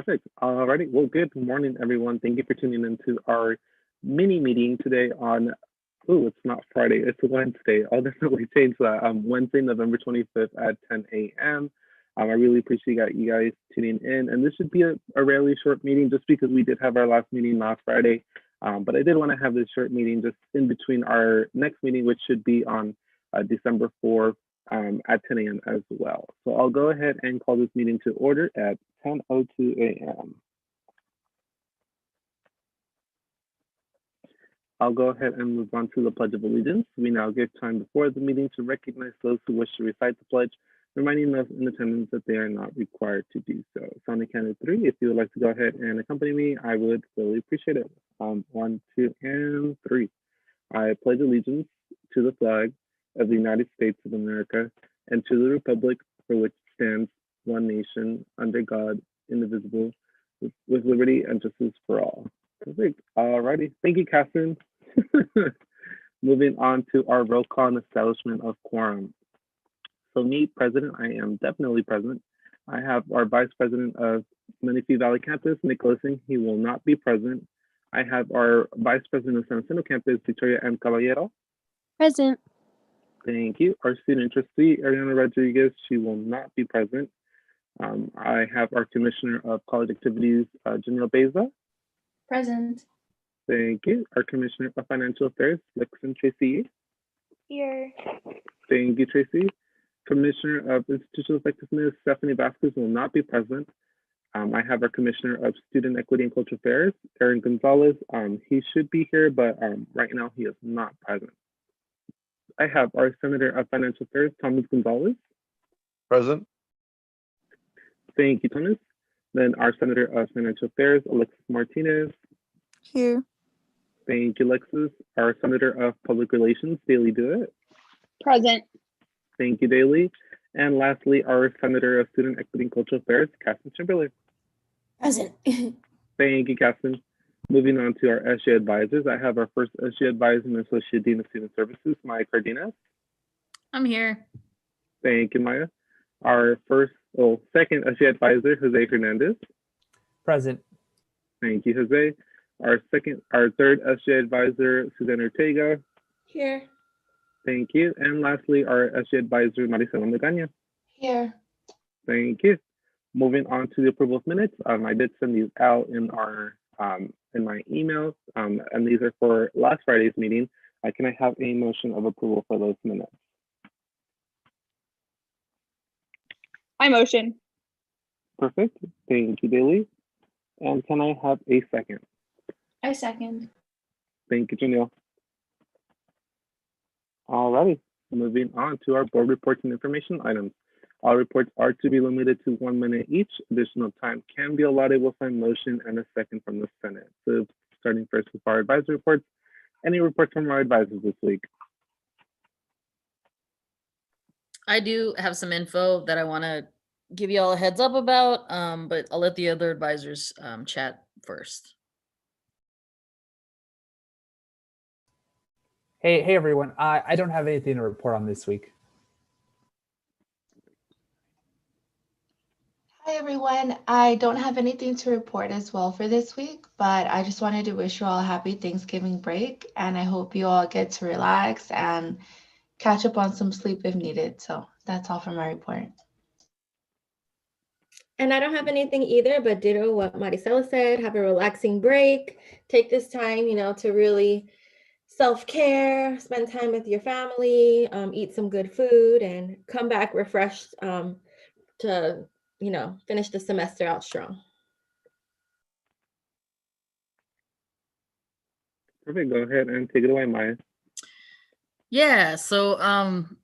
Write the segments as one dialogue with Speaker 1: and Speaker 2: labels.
Speaker 1: Perfect. Alrighty. Well, good morning, everyone. Thank you for tuning into our mini meeting today on, oh, it's not Friday, it's Wednesday. I'll definitely change that. Wednesday, November 25th at 10 a.m. I really appreciate you guys tuning in. And this should be a really short meeting just because we did have our last meeting last Friday. But I did want to have this short meeting just in between our next meeting, which should be on December 4th at 10 a.m. as well. So I'll go ahead and call this meeting to order at 10:02 a.m. I'll go ahead and move on to the Pledge of Allegiance. We now give time before the meeting to recognize those who wish to recite the pledge, reminding those in attendance that they are not required to do so. So on the count of three, if you would like to go ahead and accompany me, I would really appreciate it. 1, 2, and 3. I pledge allegiance to the flag of the United States of America and to the republic for which it stands, one nation, under God, indivisible, with liberty and justice for all. Perfect. Alrighty. Thank you, Catherine. Moving on to our roll call and establishment of quorum. So me, President, I am definitely present. I have our Vice President of Menifee Valley Campus, Nick Lissing. He will not be present. I have our Vice President of San Jacinto Campus, Victoria M. Caballero.
Speaker 2: Present.
Speaker 1: Thank you. Our student trustee, Ariana Rodriguez, she will not be present. I have our Commissioner of College Activities, Janelle Beza.
Speaker 3: Present.
Speaker 1: Thank you. Our Commissioner of Financial Affairs, Lexon Tracy.
Speaker 2: Here.
Speaker 1: Thank you, Tracy. Commissioner of Institutional Effectiveness, Stephanie Vasquez, will not be present. I have our Commissioner of Student Equity and Cultural Affairs, Aaron Gonzalez. He should be here, but right now he is not present. I have our Senator of Financial Affairs, Thomas Gonzalez.
Speaker 4: Present.
Speaker 1: Thank you, Thomas. Then our Senator of Financial Affairs, Alexis Martinez.
Speaker 2: Here.
Speaker 1: Thank you, Alexis. Our Senator of Public Relations, Daily Dewitt.
Speaker 2: Present.
Speaker 1: Thank you, Daily. And lastly, our Senator of Student Equity and Cultural Affairs, Caston Chamberlain.
Speaker 3: Present.
Speaker 1: Thank you, Caston. Moving on to our SGA Advisors. I have our first SGA Advisor and Associate Dean of Student Services, Maya Cardenas.
Speaker 5: I'm here.
Speaker 1: Thank you, Maya. Our second SGA Advisor, Jose Hernandez.
Speaker 6: Present.
Speaker 1: Thank you, Jose. Our third SGA Advisor, Suzanne Ortega.
Speaker 3: Here.
Speaker 1: Thank you. And lastly, our SGA Advisor, Maricela Magaña.
Speaker 3: Here.
Speaker 1: Thank you. Moving on to the approval of minutes. I did send these out in our in my email, and these are for last Friday's meeting. Can I have a motion of approval for those minutes?
Speaker 2: I motion.
Speaker 1: Perfect. Thank you, Daly. And can I have a second?
Speaker 3: I second.
Speaker 1: Thank you, Janelle. Alrighty, moving on to our board reports and information items. All reports are to be limited to 1 minute each. Additional time can be allotted with a motion and a second from the Senate. So starting first with our advisory reports. Any reports from our advisors this week?
Speaker 5: I do have some info that I want to give you all a heads up about, but I'll let the other advisors chat first.
Speaker 6: Hey everyone. I don't have anything to report on this week.
Speaker 3: Hi, everyone. I don't have anything to report as well for this week, but I just wanted to wish you all a happy Thanksgiving break, and I hope you all get to relax and catch up on some sleep if needed. So that's all for my report.
Speaker 7: And I don't have anything either, but ditto what Maricela said, have a relaxing break, take this time, to really self-care, spend time with your family, eat some good food, and come back refreshed to, finish the semester out strong.
Speaker 1: Perfect. Go ahead and take it away, Maya.
Speaker 5: Yeah. So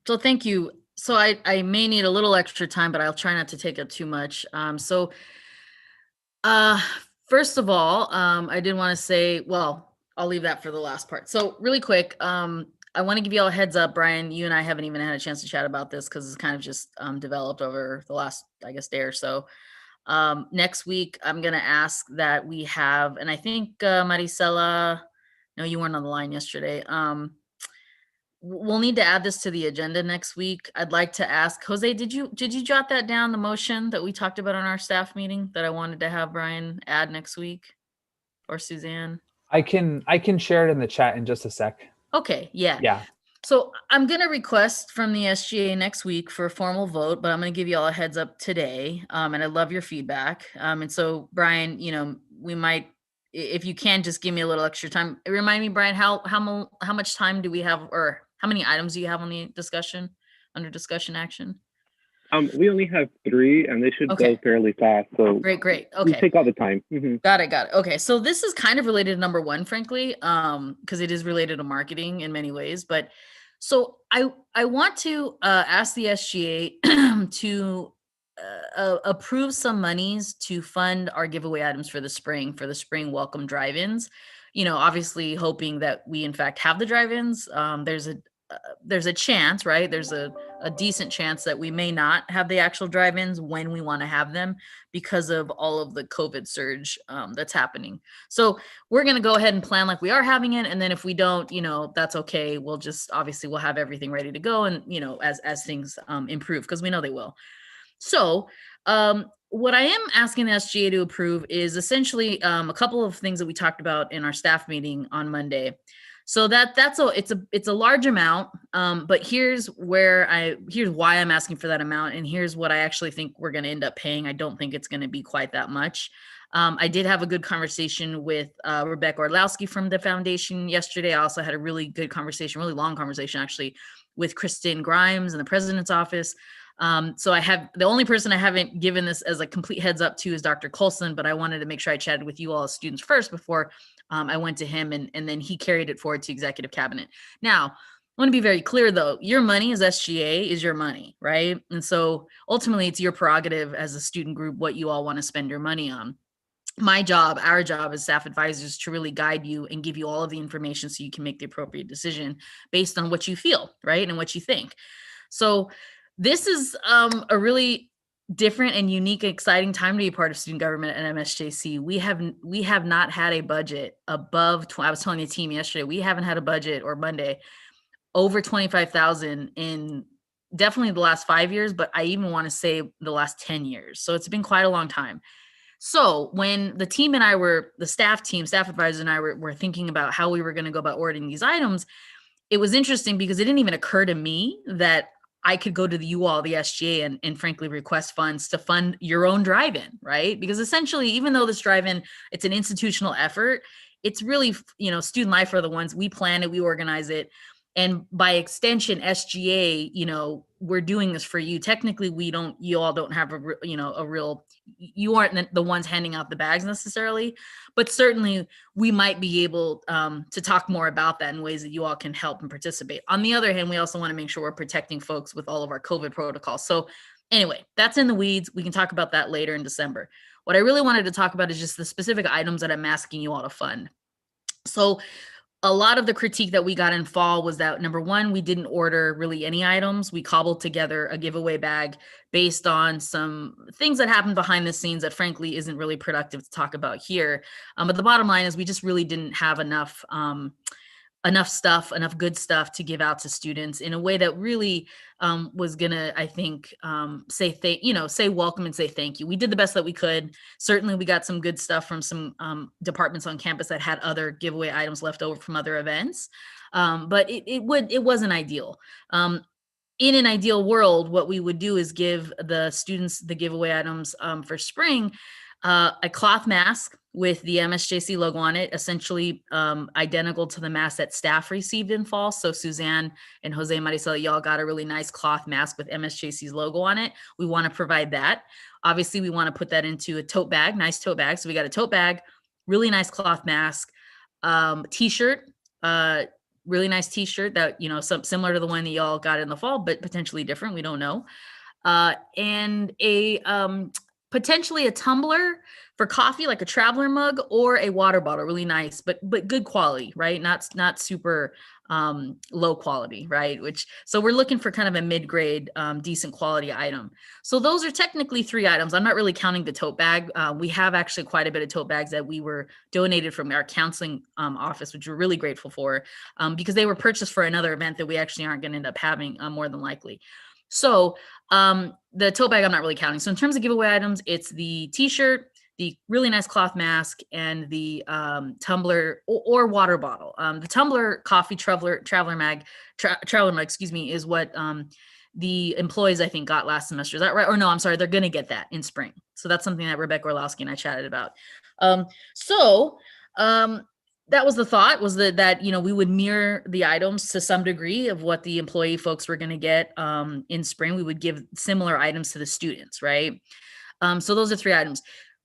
Speaker 5: thank you. So I may need a little extra time, but I'll try not to take up too much. First of all, I did want to say, well, I'll leave that for the last part. So really quick, I want to give you all a heads up, Brian. You and I haven't even had a chance to chat about this because it's kind of just developed over the last, day or so. Next week, I'm going to ask that we have, and I think Maricela, no, you weren't on the line yesterday. we'll need to add this to the agenda next week. I'd like to ask Jose, did you jot that down, the motion that we talked about on our staff meeting that I wanted to have Brian add next week, or Suzanne?
Speaker 6: I can share it in the chat in just a sec.
Speaker 5: Okay, yeah.
Speaker 6: Yeah.
Speaker 5: So I'm going to request from the SGA next week for a formal vote, but I'm going to give you all a heads up today. And I love your feedback. And so Brian, we might, if you can, just give me a little extra time. Remind me, Brian, how much time do we have, or how many items do you have on the discussion, under discussion action?
Speaker 1: We only have 3, and they should
Speaker 5: Okay.
Speaker 1: go fairly fast. So
Speaker 5: Great.
Speaker 1: we
Speaker 5: Okay.
Speaker 1: take all the time. Mhm.
Speaker 5: Got it. Okay. So this is kind of related to number 1, frankly, because it is related to marketing in many ways. But so I want to ask the SGA to approve some monies to fund our giveaway items for the spring welcome drive-ins. Obviously hoping that we in fact have the drive-ins. There's a chance, right? There's a decent chance that we may not have the actual drive-ins when we want to have them because of all of the COVID surge that's happening. So we're going to go ahead and plan like we are having it. And then if we don't, that's okay. We'll have everything ready to go. And, as things improve, because we know they will. So what I am asking the SGA to approve is essentially a couple of things that we talked about in our staff meeting on Monday. So it's a large amount, but here's why I'm asking for that amount, and here's what I actually think we're going to end up paying. I don't think it's going to be quite that much. I did have a good conversation with Rebecca Orlowski from the foundation yesterday. I also had a really good conversation, really long conversation actually, with Kristen Grimes in the president's office. So I have the only person I haven't given this as a complete heads up to is Dr. Colson, but I wanted to make sure I chatted with you all as students first before I went to him, and then he carried it forward to executive cabinet. Now, I want to be very clear though, your money as SGA is your money, right? And so ultimately it's your prerogative as a student group what you all want to spend your money on. Our job as staff advisors to really guide you and give you all of the information so you can make the appropriate decision based on what you feel, right? And what you think. So this is a really different and unique, exciting time to be a part of student government at MSJC. We have not had a budget above. I was telling the team yesterday, we haven't had a budget, or Monday, over 25,000 in definitely the last 5 years, but I even want to say the last 10 years. So it's been quite a long time. So when the team and I the staff advisors and I were thinking about how we were going to go about ordering these items, it was interesting because it didn't even occur to me that I could go to the SGA and frankly request funds to fund your own drive-in, right? Because essentially, even though this drive-in, it's an institutional effort, it's really, Student Life are the ones, we plan it, we organize it. And by extension, SGA, we're doing this for you. Technically, you all don't have you aren't the ones handing out the bags necessarily, but certainly we might be able to talk more about that in ways that you all can help and participate. On the other hand, we also want to make sure we're protecting folks with all of our COVID protocols. So anyway, that's in the weeds. We can talk about that later in December. What I really wanted to talk about is just the specific items that I'm asking you all to fund. So a lot of the critique that we got in fall was that, number 1, we didn't order really any items. We cobbled together a giveaway bag based on some things that happened behind the scenes that frankly isn't really productive to talk about here. But the bottom line is we just really didn't have enough good stuff to give out to students in a way that really was gonna, I think, say welcome and say thank you. We did the best that we could. Certainly we got some good stuff from some departments on campus that had other giveaway items left over from other events. But it wasn't ideal. In an ideal world, what we would do is give the students the giveaway items for spring, a cloth mask with the MSJC logo on it, essentially identical to the mask that staff received in fall. So Suzanne and Jose Maricela, y'all got a really nice cloth mask with MSJC's logo on it. We want to provide that. Obviously, we want to put that into a tote bag, nice tote bag. So we got a tote bag, really nice cloth mask, t-shirt, really nice t-shirt that, similar to the one that y'all got in the fall, but potentially different. We don't know. And a potentially a tumbler for coffee, like a traveler mug, or a water bottle, really nice, but good quality, right? Not super low quality, right? So we're looking for kind of a mid-grade, decent quality item. So those are technically 3 items. I'm not really counting the tote bag. We have actually quite a bit of tote bags that we were donated from our counseling office, which we're really grateful for, because they were purchased for another event that we actually aren't going to end up having, more than likely. So the tote bag, I'm not really counting. So in terms of giveaway items, it's the t-shirt, the really nice cloth mask, and the tumbler or water bottle. The tumbler coffee traveler mug, excuse me, is what the employees, I think, got last semester. Is that right? Or no, I'm sorry, they're going to get that in spring. So that's something that Rebecca Orlowski and I chatted about. That was the thought, was that we would mirror the items to some degree of what the employee folks were going to get in spring. We would give similar items to the students, right? So those are 3 items.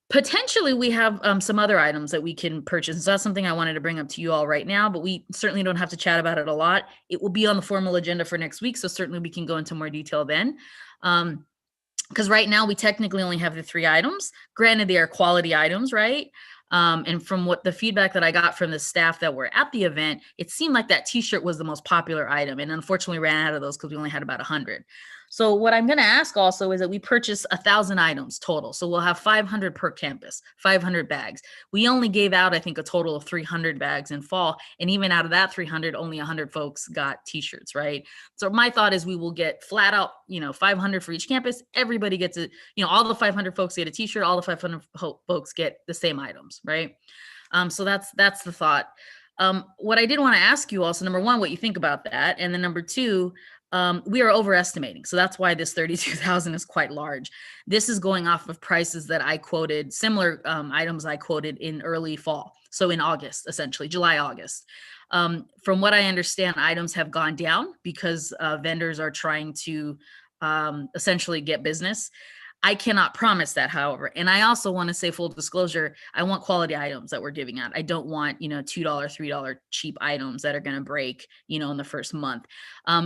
Speaker 5: Potentially, we have some other items that we can purchase. So that's something I wanted to bring up to you all right now, but we certainly don't have to chat about it a lot. It will be on the formal agenda for next week, so certainly we can go into more detail then. Because right now we technically only have the 3 items. Granted, they are quality items, right? And from what the feedback that I got from the staff that were at the event, it seemed like that t-shirt was the most popular item. And unfortunately ran out of those because we only had about 100. So what I'm going to ask also is that we purchase 1,000 items total. So we'll have 500 per campus, 500 bags. We only gave out, I think, a total of 300 bags in fall. And even out of that 300, only 100 folks got t-shirts, right? So my thought is we will get flat out, 500 for each campus. Everybody gets it. All the 500 folks get a t-shirt. All the 500 folks get the same items, right? So that's the thought. What I did want to ask you also, number one, what you think about that. And then number 2, we are overestimating. So that's why this 32,000 is quite large. This is going off of prices that I quoted, similar items I quoted in early fall. So in August, essentially, July, August. From what I understand, items have gone down because vendors are trying to essentially get business. I cannot promise that, however. And I also want to say, full disclosure, I want quality items that we're giving out. I don't want, $2, $3 cheap items that are going to break, in the first month.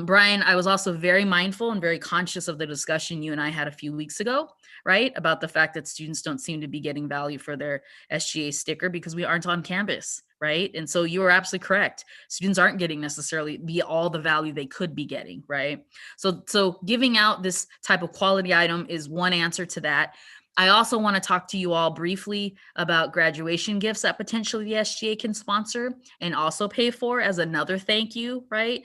Speaker 5: Brian, I was also very mindful and very conscious of the discussion you and I had a few weeks ago, right? About the fact that students don't seem to be getting value for their SGA sticker because we aren't on campus, right? And so you are absolutely correct. Students aren't getting necessarily all the value they could be getting, right? So giving out this type of quality item is one answer to that. I also want to talk to you all briefly about graduation gifts that potentially the SGA can sponsor and also pay for as another thank you, right?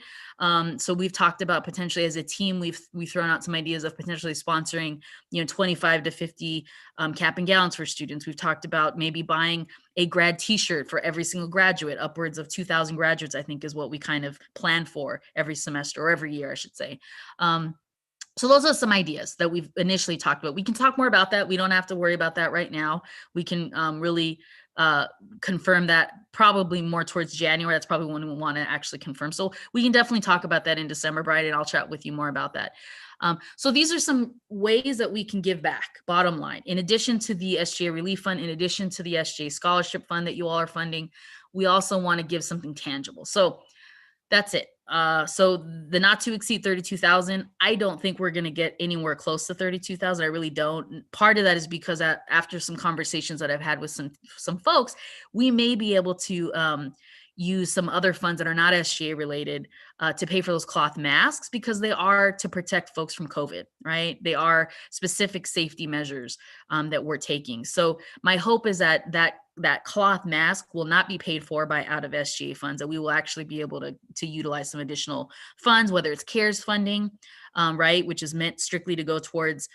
Speaker 5: So we've talked about potentially as a team, we've thrown out some ideas of potentially sponsoring, 25 to 50 cap and gowns for students. We've talked about maybe buying a grad t-shirt for every single graduate. Upwards of 2,000 graduates, I think, is what we kind of plan for every semester, or every year, I should say. So those are some ideas that we've initially talked about. We can talk more about that. We don't have to worry about that right now. We can really confirm that probably more towards January. That's probably when we want to actually confirm. So we can definitely talk about that in December, Brian, and I'll chat with you more about that. So these are some ways that we can give back, bottom line. In addition to the SGA Relief Fund, in addition to the SGA Scholarship Fund that you all are funding, we also want to give something tangible. So that's it. So the not to exceed 32,000, I don't think we're going to get anywhere close to 32,000. I really don't. Part of that is because after some conversations that I've had with some folks, we may be able to use some other funds that are not SGA related to pay for those cloth masks, because they are to protect folks from COVID, right? They are specific safety measures that we're taking. So my hope is that cloth mask will not be paid for by out of SGA funds, that we will actually be able to utilize some additional funds, whether it's CARES funding, right, which is meant strictly to go towards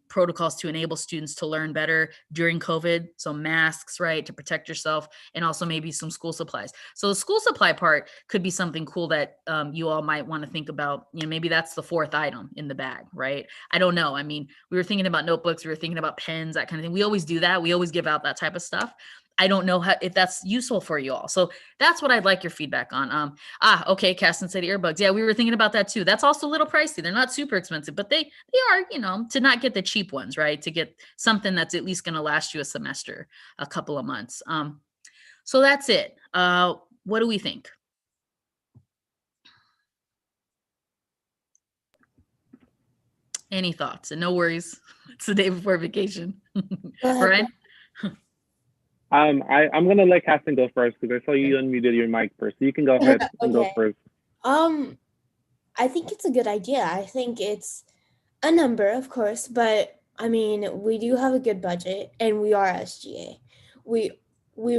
Speaker 5: protocols to enable students to learn better during COVID. So masks, right, to protect yourself, and also maybe some school supplies. So the school supply part could be something cool that you all might want to think about. Maybe that's the 4th item in the bag, right? I don't know. I mean, we were thinking about notebooks, we were thinking about pens, that kind of thing. We always do that. We always give out that type of stuff. I don't know if that's useful for you all. So that's what I'd like your feedback on. Okay, Caston said earbuds. Yeah, we were thinking about that too. That's also a little pricey. They're not super expensive, but they are, to not get the cheap ones, right? To get something that's at least going to last you a semester, a couple of months. So that's it. What do we think? Any thoughts? And no worries. It's the day before vacation.
Speaker 4: Go ahead,
Speaker 5: Brian?
Speaker 1: I'm gonna let Caston go first because I saw you unmuted your mic first. So you can go ahead and go
Speaker 4: Okay.
Speaker 1: first.
Speaker 4: I think it's a good idea. I think it's a number, of course, but I mean, we do have a good budget and we are SGA. We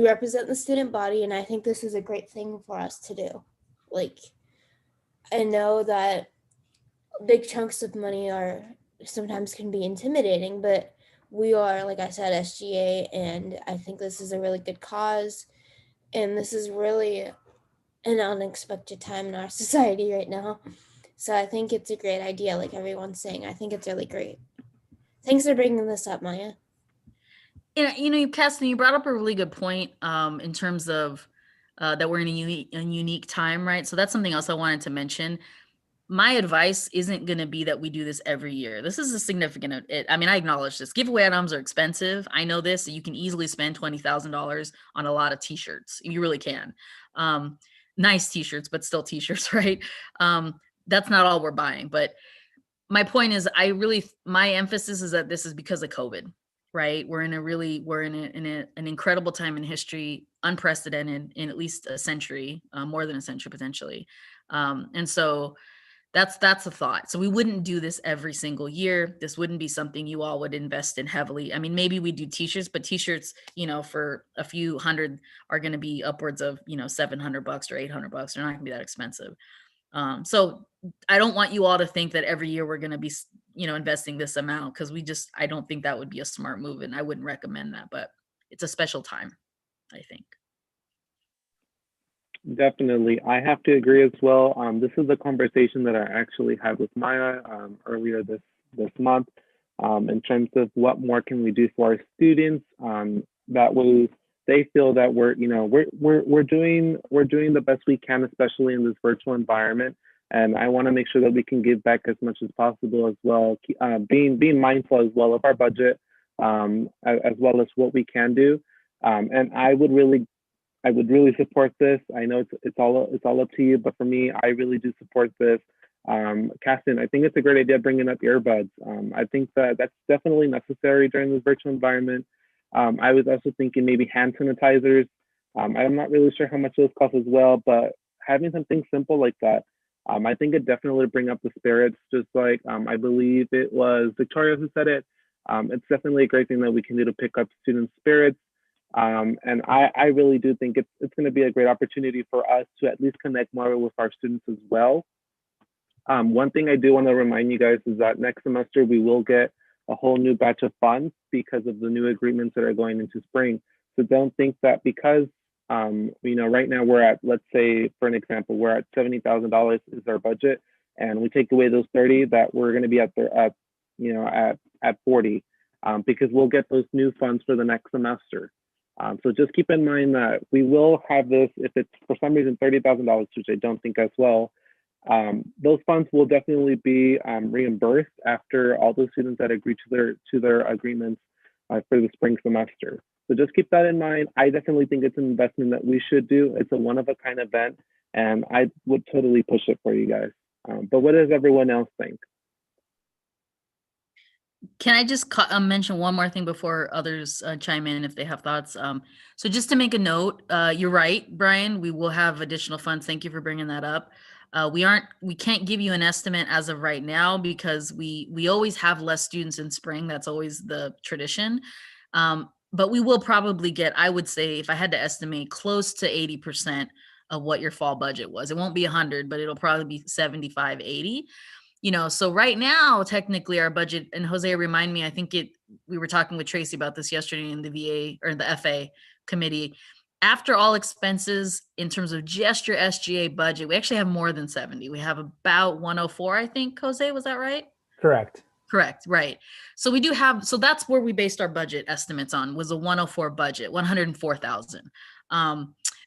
Speaker 4: represent the student body, and I think this is a great thing for us to do. Like, I know that big chunks of money are sometimes can be intimidating, but we are, like I said, SGA, and I think this is a really good cause, and this is really an unexpected time in our society right now. So I think it's a great idea, like everyone's saying. I think it's really great. Thanks for bringing this up, Maya.
Speaker 5: Caston, you brought up a really good point in terms of that we're in a unique time, right? So that's something else I wanted to mention. My advice isn't going to be that we do this every year. This is a significant, I acknowledge this. Giveaway items are expensive. I know this. You can easily spend $20,000 on a lot of t-shirts. You really can. Nice t-shirts, but still t-shirts, right? That's not all we're buying. But my point is, my emphasis is that this is because of COVID, right? We're in an incredible time in history, unprecedented in at least a century, more than a century potentially. And so that's a thought. So we wouldn't do this every single year. This wouldn't be something you all would invest in heavily. I mean, maybe we do t-shirts, but t-shirts, for a few hundred are going to be upwards of, $700 or $800. They're not gonna be that expensive. So I don't want you all to think that every year we're going to be, investing this amount, because I don't think that would be a smart move, and I wouldn't recommend that, but it's a special time, I think.
Speaker 1: Definitely. I have to agree as well. This is a conversation that I actually had with Maya earlier this month in terms of what more can we do for our students. That way they feel that we're doing the best we can, especially in this virtual environment. And I want to make sure that we can give back as much as possible as well, being mindful as well of our budget, as well as what we can do. And I would really support this. I know it's all up to you, but for me, I really do support this. Caston, I think it's a great idea bringing up earbuds. I think that's definitely necessary during this virtual environment. I was also thinking maybe hand sanitizers. I'm not really sure how much those cost as well, but having something simple like that, I think it definitely bring up the spirits. Just like I believe it was Victoria who said it. It's definitely a great thing that we can do to pick up student spirits. And I really do think it's going to be a great opportunity for us to at least connect more with our students as well. One thing I do want to remind you guys is that next semester we will get a whole new batch of funds because of the new agreements that are going into spring. So don't think that because right now we're at, let's say for an example, we're at $70,000 is our budget, and we take away those 30, that we're going to be at 40, because we'll get those new funds for the next semester. So just keep in mind that we will have this, if it's for some reason $30,000, which I don't think as well, those funds will definitely be reimbursed after all those students that agree to their agreements for the spring semester. So just keep that in mind. I definitely think it's an investment that we should do. It's a one-of-a-kind event, and I would totally push it for you guys. But what does everyone else think?
Speaker 5: Can I just mention one more thing before others chime in if they have thoughts? So just to make a note, you're right, Brian, we will have additional funds. Thank you for bringing that up. We can't give you an estimate as of right now because we always have less students in spring. That's always the tradition. But we will probably get, I would say, if I had to estimate, close to 80% of what your fall budget was. It won't be 100, but it'll probably be 75, 80. So right now, technically our budget, and Jose, remind me, I think we were talking with Tracy about this yesterday in the VA or the FA committee. After all expenses, in terms of just your SGA budget, we actually have more than 70. We have about 104, I think. Jose, was that right?
Speaker 6: Correct.
Speaker 5: Correct. Right. So we do have, so that's where we based our budget estimates on, was a 104 budget, 104,000.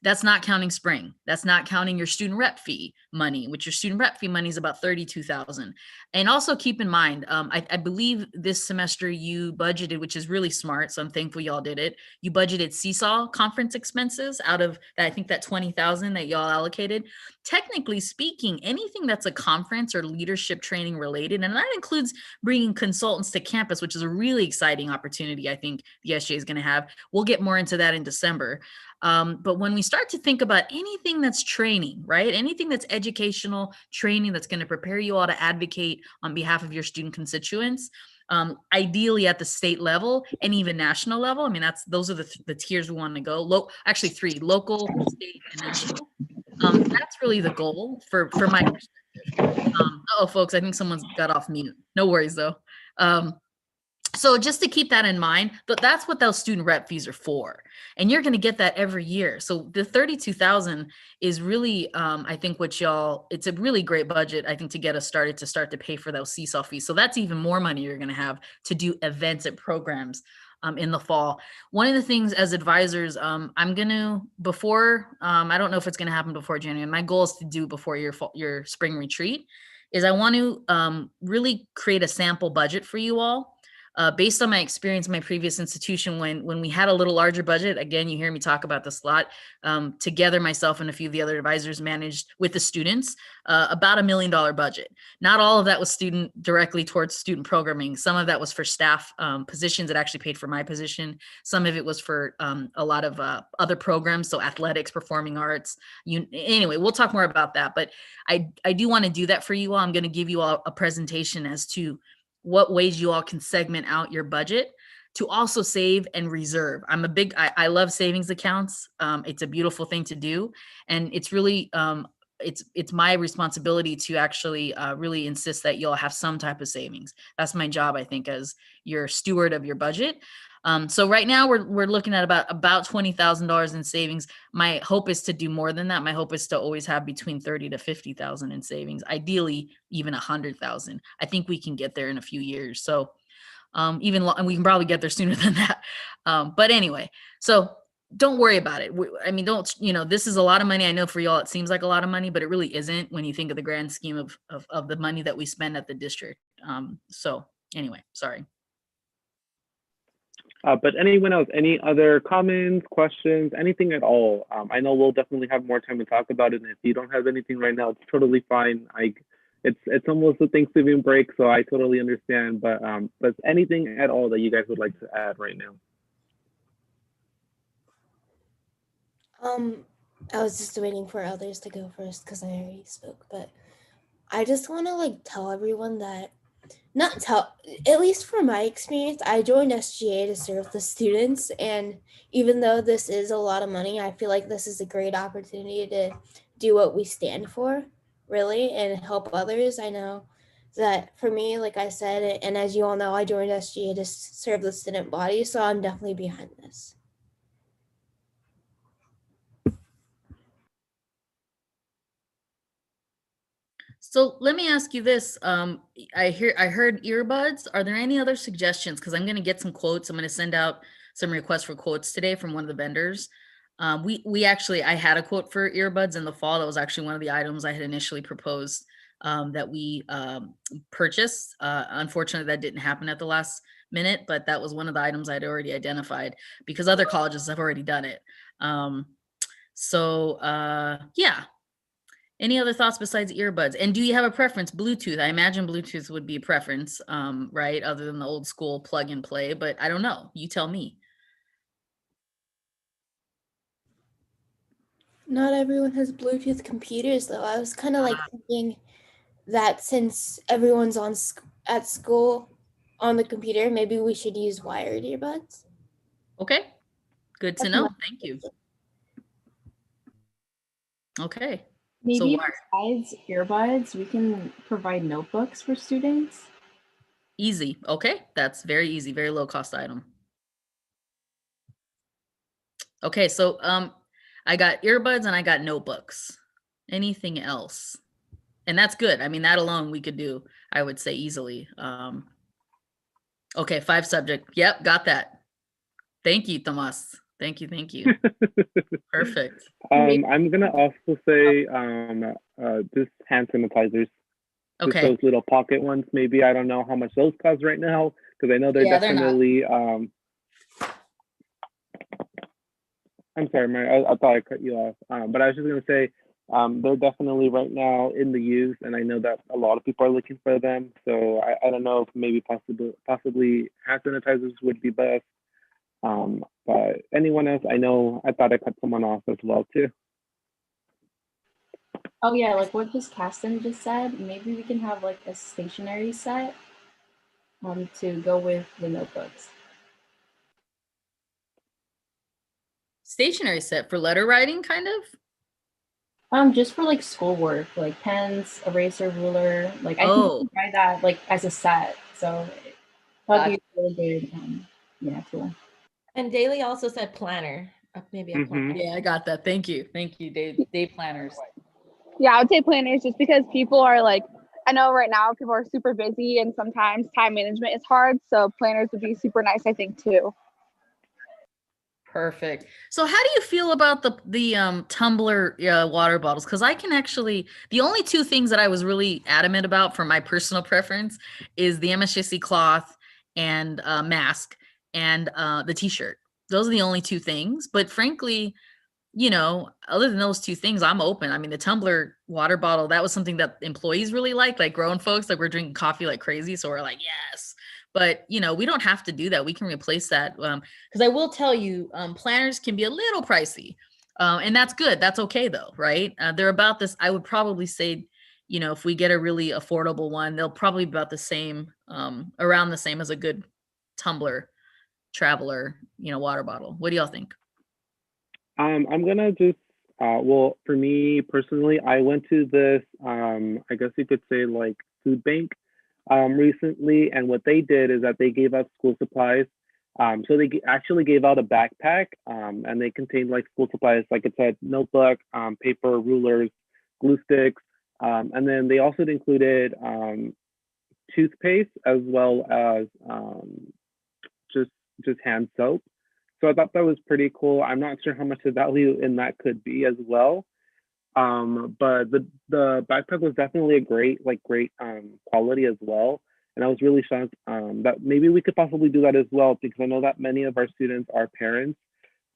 Speaker 5: That's not counting spring. That's not counting your student rep fee money, which your student rep fee money is about 32,000. And also keep in mind, I believe this semester you budgeted, which is really smart. So I'm thankful y'all did it. You budgeted Seesaw conference expenses out of that, I think that 20,000 that y'all allocated. technically speaking, anything that's a conference or leadership training related, and that includes bringing consultants to campus, which is a really exciting opportunity I think the SGA is going to have. We'll get more into that in December. But when we start to think about anything that's training, right? Anything that's educational training that's going to prepare you all to advocate on behalf of your student constituents, ideally at the state level and even national level. I mean, those are the tiers we want to go. Actually, 3: local, state, and national. That's really the goal for my perspective. Oh, folks, I think someone's got off mute. No worries though. So just to keep that in mind, but that's what those student rep fees are for. And you're going to get that every year. So the $32,000 is really, I think it's a really great budget, I think, to get us started to start to pay for those seesaw fees. So that's even more money you're going to have to do events and programs in the fall. One of the things as advisors, I'm going to, I don't know if it's going to happen before January. My goal is to do before your spring retreat, is I want to really create a sample budget for you all. Based on my experience in my previous institution, when we had a little larger budget, again, you hear me talk about this a lot, together myself and a few of the other advisors managed with the students about $1 million budget. Not all of that was directly towards student programming. Some of that was for staff positions that actually paid for my position. Some of it was for a lot of other programs, so athletics, performing arts. Anyway, we'll talk more about that, but I do want to do that for you all. I'm going to give you all a presentation as to what ways you all can segment out your budget to also save and reserve. I love savings accounts. It's a beautiful thing to do. And it's really, it's my responsibility to actually really insist that you'll have some type of savings. That's my job, I think, as your steward of your budget. So right now we're looking at about $20,000 in savings. My hope is to do more than that. My hope is to always have between $30,000 to $50,000 in savings, ideally even $100,000. I think we can get there in a few years. So and we can probably get there sooner than that. But anyway, so don't worry about it. I mean, this is a lot of money. I know for y'all, it seems like a lot of money, but it really isn't when you think of the grand scheme of the money that we spend at the district. So anyway, sorry.
Speaker 1: But anyone else, any other comments, questions, anything at all? I know we'll definitely have more time to talk about it. And if you don't have anything right now, it's totally fine. It's almost the Thanksgiving break, so I totally understand. But anything at all that you guys would like to add right now?
Speaker 4: I was just waiting for others to go first because I already spoke. But I just want to tell everyone that. At least from my experience, I joined SGA to serve the students, and even though this is a lot of money, I feel like this is a great opportunity to do what we stand for, really, and help others. I know that for me, like I said, and as you all know, I joined SGA to serve the student body, so I'm definitely behind this.
Speaker 5: So let me ask you this. I heard earbuds. Are there any other suggestions? Because I'm going to get some quotes. I'm going to send out some requests for quotes today from one of the vendors. I had a quote for earbuds in the fall. That was actually one of the items I had initially proposed that we purchased. Unfortunately, that didn't happen at the last minute, but that was one of the items I'd already identified because other colleges have already done it. Yeah. Any other thoughts besides earbuds? And do you have a preference? Bluetooth. I imagine Bluetooth would be a preference, right? Other than the old school plug and play, but I don't know. You tell me.
Speaker 4: Not everyone has Bluetooth computers, though. I was kind of thinking that since everyone's at school on the computer, maybe we should use wired earbuds.
Speaker 5: Okay. Good to know. Thank you. Okay.
Speaker 8: Maybe besides earbuds, we can provide notebooks for students.
Speaker 5: Easy. Okay. That's very easy. Very low cost item. Okay. So I got earbuds and I got notebooks. Anything else? And that's good. I mean, that alone we could do, I would say, easily. Okay. 5 subject. Yep. Got that. Thank you, Tomas. Thank you. Perfect.
Speaker 1: I'm gonna also say just hand sanitizers.
Speaker 5: Okay.
Speaker 1: Just those little pocket ones. Maybe I don't know how much those cost right now because I know they're definitely. I'm sorry, Mary. I thought I cut you off. But I was just gonna say They're definitely right now in the use, and I know that a lot of people are looking for them. So I don't know if maybe possibly hand sanitizers would be best. But anyone else, I thought I cut someone off as well too.
Speaker 8: Oh yeah, like what just Caston just said, maybe we can have like a stationery set to go with the notebooks.
Speaker 5: Stationery set for letter writing, kind of?
Speaker 8: Just for like schoolwork, like pens, eraser, ruler. Like I think we can try that like as a set. So that'd be a really good tool.
Speaker 7: And Daly also said planner, maybe a planner.
Speaker 5: Yeah, I got that. Thank you, day planners.
Speaker 2: Yeah, I would say planners just because people are like, I know right now people are super busy and sometimes time management is hard. So planners would be super nice, I think, too.
Speaker 5: Perfect. So how do you feel about the tumbler water bottles? Because I can actually, the only two things that I was really adamant about for my personal preference is the MSJC cloth and mask and the t-shirt. Those are the only two things. But frankly, other than those two things, I'm open. I mean, the tumbler water bottle, that was something that employees really like grown folks, like we're drinking coffee like crazy. So we're like, yes. But, we don't have to do that. We can replace that. Because I will tell you, planners can be a little pricey. And that's good. That's okay though, right? They're about this. I would probably say, if we get a really affordable one, they'll probably be about the same, around the same as a good tumbler traveler, water bottle. What do y'all think?
Speaker 1: I'm gonna just, well, for me personally, I went to this, I guess you could say like food bank recently, and what they did is that they gave out school supplies. So they actually gave out a backpack, and they contained like school supplies, like it said, notebook, paper, rulers, glue sticks, and then they also included toothpaste as well as just hand soap. So I thought that was pretty cool. I'm not sure how much the value in that could be as well. But the backpack was definitely a great quality as well. And I was really shocked that maybe we could possibly do that as well, because I know that many of our students are parents,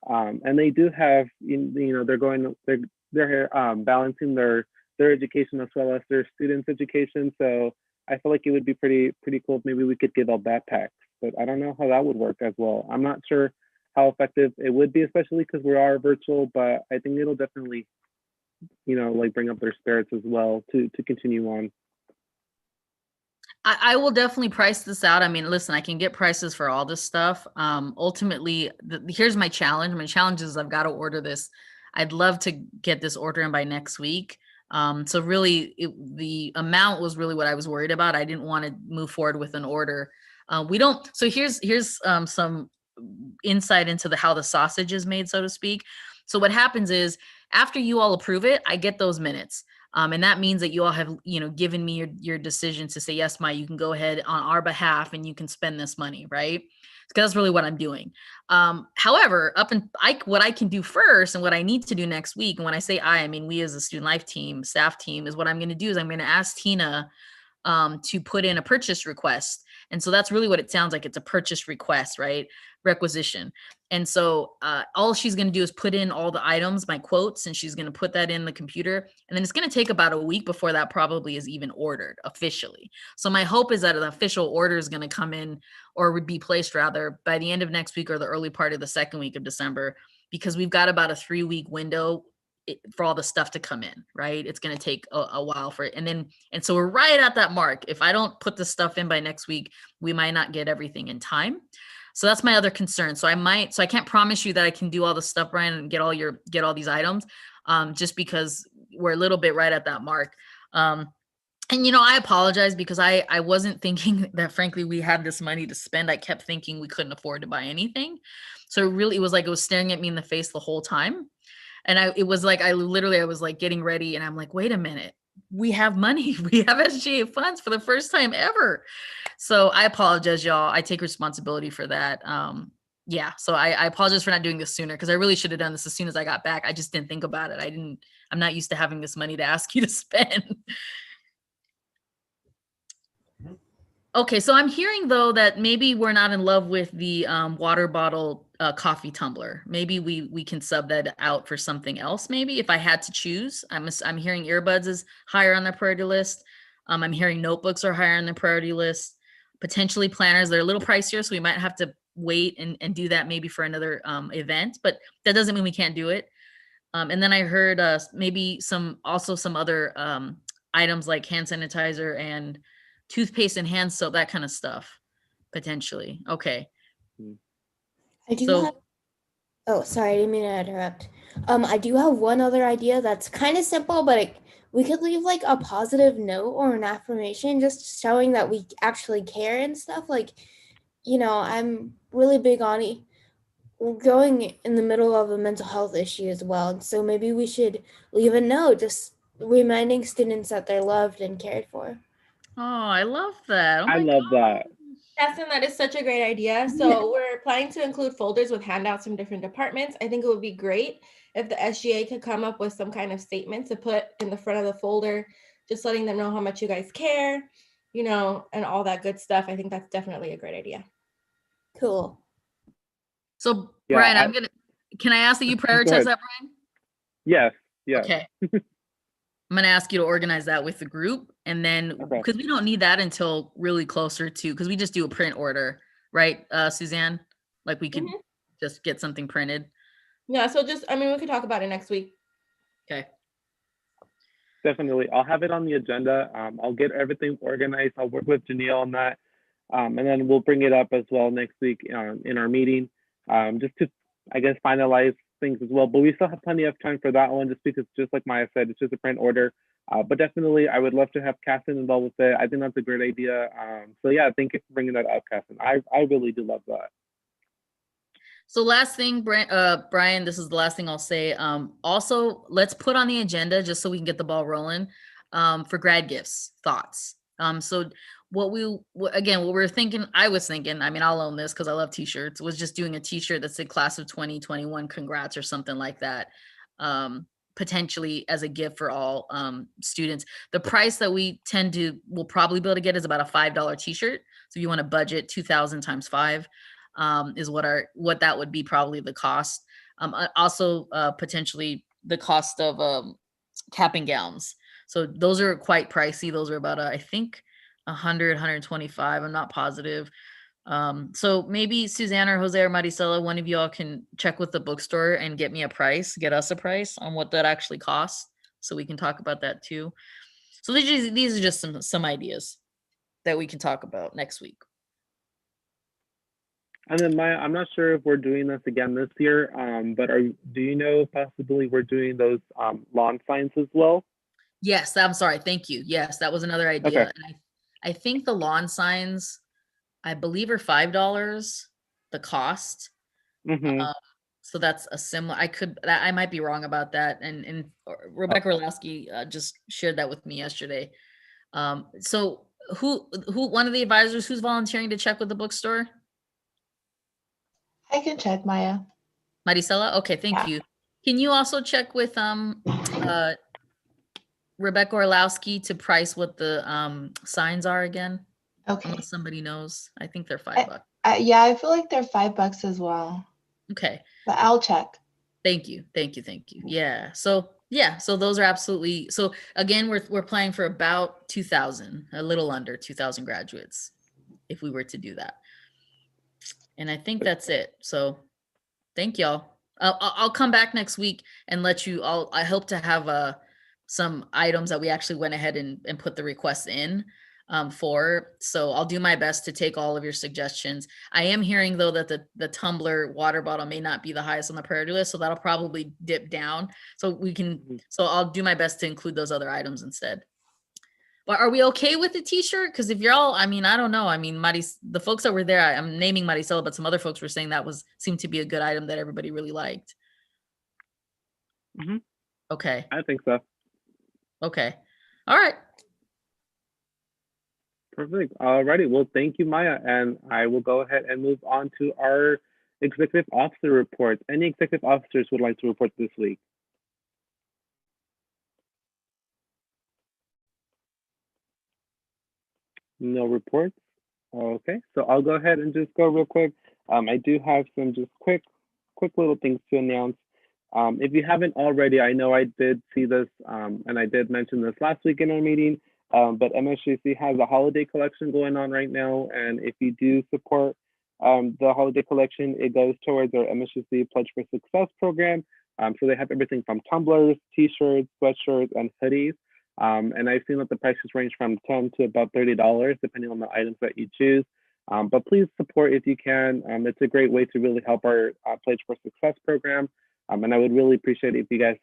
Speaker 1: and they do have, they're balancing their education as well as their students' education. So I feel like it would be pretty cool if maybe we could give out backpacks. But I don't know how that would work as well. I'm not sure how effective it would be, especially because we are virtual, but I think it'll definitely, bring up their spirits as well to continue on.
Speaker 5: I will definitely price this out. I mean, listen, I can get prices for all this stuff. Ultimately, here's my challenge. My challenge is I've got to order this. I'd love to get this order in by next week. So really, the amount was really what I was worried about. I didn't want to move forward with an order. So here's some insight into how the sausage is made, so to speak. So what happens is after you all approve it, I get those minutes. And that means that you all have, given me your decision to say, yes, Mai, you can go ahead on our behalf and you can spend this money, right? Because that's really what I'm doing. However, what I can do first and what I need to do next week, and when I say I mean we as a student life team, staff team, is what I'm going to do is I'm going to ask Tina to put in a purchase request. And so that's really what it sounds like. It's a purchase request, right? Requisition. And so all she's going to do is put in all the items, my quotes, and she's going to put that in the computer. And then it's going to take about a week before that probably is even ordered officially. So my hope is that an official order is going to come in, or would be placed rather, by the end of next week or the early part of the second week of December, because we've got about a 3-week window for all the stuff to come in, right? It's going to take a while for it. And so we're right at that mark. If I don't put the stuff in by next week, we might not get everything in time. So that's my other concern. So I can't promise you that I can do all the stuff, Brian, and get all these items, just because we're a little bit right at that mark. And, I apologize because I wasn't thinking that, frankly, we had this money to spend. I kept thinking we couldn't afford to buy anything. So it was staring at me in the face the whole time. And I was like getting ready and I'm like, wait a minute, we have money. We have SGA funds for the first time ever. So I apologize, y'all. I take responsibility for that. So I apologize for not doing this sooner, because I really should have done this as soon as I got back. I just didn't think about it. I'm not used to having this money to ask you to spend. Okay, so I'm hearing though that maybe we're not in love with the water bottle coffee tumbler. Maybe we can sub that out for something else. Maybe if I had to choose, I'm hearing earbuds is higher on the priority list. I'm hearing notebooks are higher on the priority list. Potentially planners, they're a little pricier, so we might have to wait and do that maybe for another event, but that doesn't mean we can't do it. And then I heard maybe some other items like hand sanitizer and toothpaste and hand soap, that kind of stuff, potentially. Okay.
Speaker 4: I do have, oh, sorry, I didn't mean to interrupt. I do have one other idea that's kind of simple, but we could leave like a positive note or an affirmation just showing that we actually care and stuff. Like, you know, I'm really big on it. We're going in the middle of a mental health issue as well. So maybe we should leave a note just reminding students that they're loved and cared for.
Speaker 5: Oh, I love that. Oh
Speaker 1: I
Speaker 5: my
Speaker 1: love that.
Speaker 7: Justin, that is such a great idea. So we're planning to include folders with handouts from different departments. I think it would be great if the SGA could come up with some kind of statement to put in the front of the folder, just letting them know how much you guys care, you know, and all that good stuff. I think that's definitely a great idea.
Speaker 4: Cool.
Speaker 5: So
Speaker 1: Yeah,
Speaker 5: Brian, can I ask that you prioritize that, Brian?
Speaker 1: Yes.
Speaker 5: Okay. I'm going to ask you to organize that with the group, and then because we don't need that until really closer to, because we just do a print order, right, Suzanne? Like we could just get something printed.
Speaker 7: Yeah, so just, I mean, we could talk about it next week.
Speaker 5: Okay.
Speaker 1: Definitely. I'll have it on the agenda. I'll get everything organized. I'll work with Janelle on that. And then we'll bring it up as well next week in our meeting, just to, I guess, finalize things as well. But we still have plenty of time for that one, just because, just like Maya said, it's just a print order. But definitely, I would love to have Catherine involved with it. I think that's a great idea. So yeah, thank you for bringing that up, Catherine. I really do love that.
Speaker 5: So last thing, Brian, this is the last thing I'll say. Also, let's put on the agenda, just so we can get the ball rolling, for grad gifts, thoughts. So what we're thinking, I was thinking, I mean, I'll own this because I love t-shirts, was just doing a t-shirt that said class of 2021, congrats, or something like that. Potentially as a gift for all students. The price that we'll probably be able to get is about a $5 t-shirt. So if you want to budget 2,000 times 5, is what that would be, probably the cost. Also potentially the cost of cap and gowns. So those are quite pricey. Those are about I think 100, 125. I'm not positive. So maybe Suzanne or Jose or Maricela, one of y'all can check with the bookstore and get us a price on what that actually costs, so we can talk about that too. So these are just some ideas that we can talk about next week.
Speaker 1: And then Maya, I'm not sure if we're doing this again this year, but do you know if possibly we're doing those lawn signs as well?
Speaker 5: Yes, I'm sorry. Thank you. Yes, that was another idea.
Speaker 1: Okay.
Speaker 5: And I think the lawn signs, I believe, are $5 the cost. So that's a similar. I might be wrong about that. And Rebecca Orlowski just shared that with me yesterday. So who one of the advisors who's volunteering to check with the bookstore?
Speaker 3: I can check, Maya.
Speaker 5: Maricela? Okay, thank you. Can you also check with Rebecca Orlowski to price what the signs are again?
Speaker 3: Okay.
Speaker 5: Unless somebody knows. I think they're $5.
Speaker 3: Yeah, I feel like they're $5 as well.
Speaker 5: Okay.
Speaker 3: But I'll check.
Speaker 5: Thank you. Yeah. So those are absolutely, so again, we're planning for about 2,000, a little under 2,000 graduates, if we were to do that. And I think that's it. So thank y'all. I'll come back next week and let you all, I hope to have some items that we actually went ahead and put the requests in for. So I'll do my best to take all of your suggestions. I am hearing though that the tumbler water bottle may not be the highest on the priority list, so that'll probably dip down. So I'll do my best to include those other items instead. But are we okay with the t-shirt? Because if you're all, I mean, I don't know. I mean, the folks that were there, I'm naming Maricela, but some other folks were saying that seemed to be a good item that everybody really liked. Okay.
Speaker 1: I think so.
Speaker 5: Okay. All right.
Speaker 1: Perfect. All righty. Well, thank you, Maya. And I will go ahead and move on to our executive officer reports. Any executive officers would like to report this week? No reports. Okay, so I'll go ahead and just go real quick. I do have some just quick little things to announce. If you haven't already, I know I did see this, and I did mention this last week in our meeting, but MSJC has a holiday collection going on right now, and if you do support the holiday collection, it goes towards our MSJC Pledge for Success program. So they have everything from tumblers, t-shirts, sweatshirts, and hoodies. And I've seen that the prices range from $10 to about $30, depending on the items that you choose. But please support if you can. It's a great way to really help our Pledge for Success program. And I would really appreciate it if you guys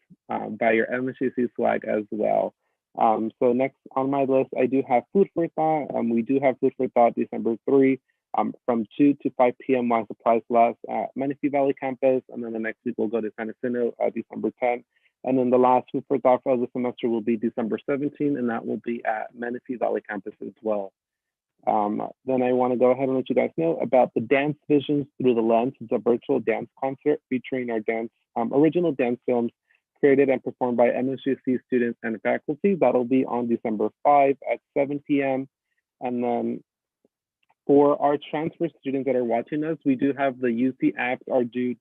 Speaker 1: buy your MSJC swag as well. So next on my list, I do have Food for Thought. We do have Food for Thought December 3 from 2 to 5 p.m. while supplies last at Menifee Valley campus. And then the next week we'll go to San Jacinto December 10. And then the last Food for Thought for the semester will be December 17, and that will be at Menifee Valley campus as well. Then I want to go ahead and let you guys know about the Dance Visions Through the Lens. It's a virtual dance concert featuring our original dance films created and performed by MSJC students and faculty. That'll be on December 5 at 7 p.m. And then for our transfer students that are watching us, we do have the UC apps are due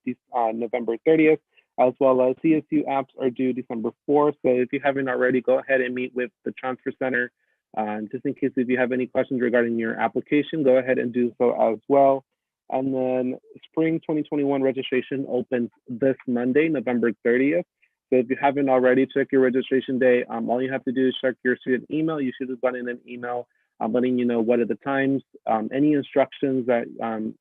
Speaker 1: November 30th, as well as CSU apps are due December 4th. So if you haven't already, go ahead and meet with the Transfer Center. Just in case if you have any questions regarding your application, go ahead and do so as well. And then spring 2021 registration opens this Monday, November 30th. So if you haven't already, check your registration day. All you have to do is check your student email. You should have gotten an email letting you know what are the times, any instructions that